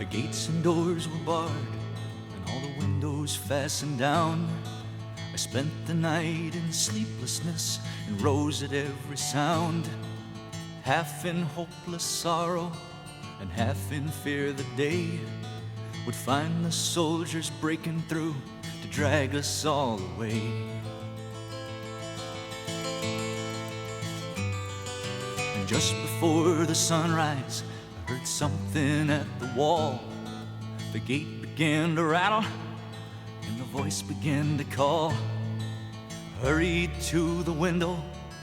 The gates and doors were barred, and all the windows fastened down. I spent the night in sleeplessness and rose at every sound, half in hopeless sorrow and half in fear that day would find the soldiers breaking through to drag us all away. And just before the sunrise, I heard something at the wall. The gate began to rattle and the voice began to call. I hurried to the window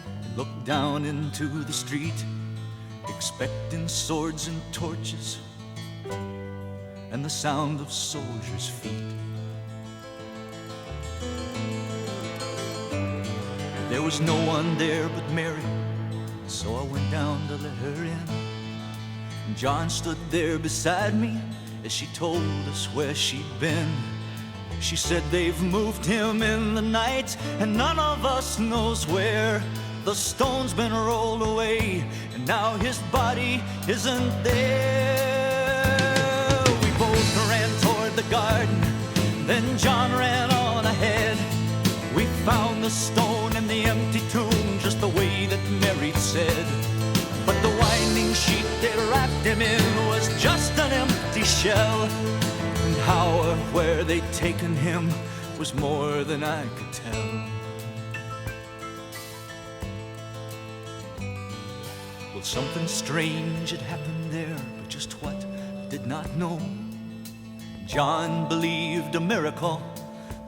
and looked down into the street, expecting swords and torches and the sound of soldiers' feet. There was no one there but Mary, so I went down to let her in. And John stood there beside me as she told us where she'd been. She said they've moved him in the night and none of us knows where. The stone's been rolled away and now his body isn't there. We both ran toward the garden, then John ran on ahead. We found the stone and the empty tomb just the way that Mary said. But the winding sheet they wrapped him in was just an empty shell. And how or where they'd taken him was more than I could tell. Well, something strange had happened there, but just what I did not know. John believed a miracle,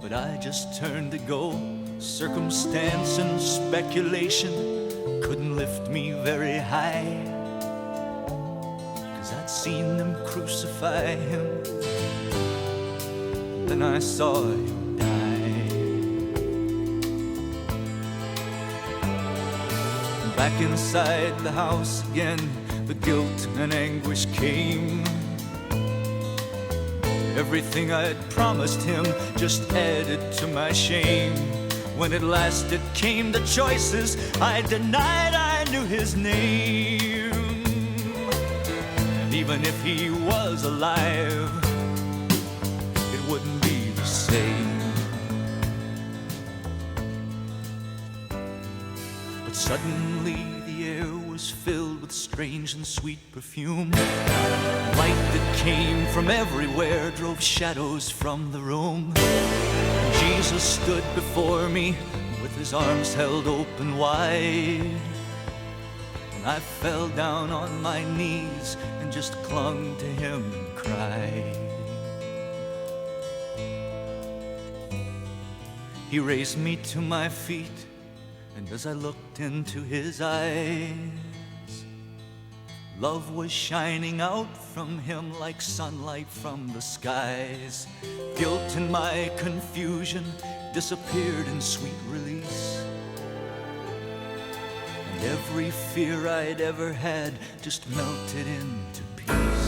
but I just turned to go. Circumstance and speculation couldn't lift me very high, 'cause I'd seen them crucify him, then I saw him die. Back inside the house again, the guilt and anguish came. Everything I'd promised him just added to my shame. When at last it came to choices, I denied I knew his name. And even if he was alive, it wouldn't be the same. But suddenly the air was filled with strange and sweet perfume. Light that came from everywhere drove shadows from the room. Jesus stood before me with his arms held open wide. And I fell down on my knees and just clung to him and cried. He raised me to my feet, and as I looked into his eyes, love was shining out from him like sunlight from the skies. Guilt and my confusion disappeared in sweet release, and every fear I'd ever had just melted into peace.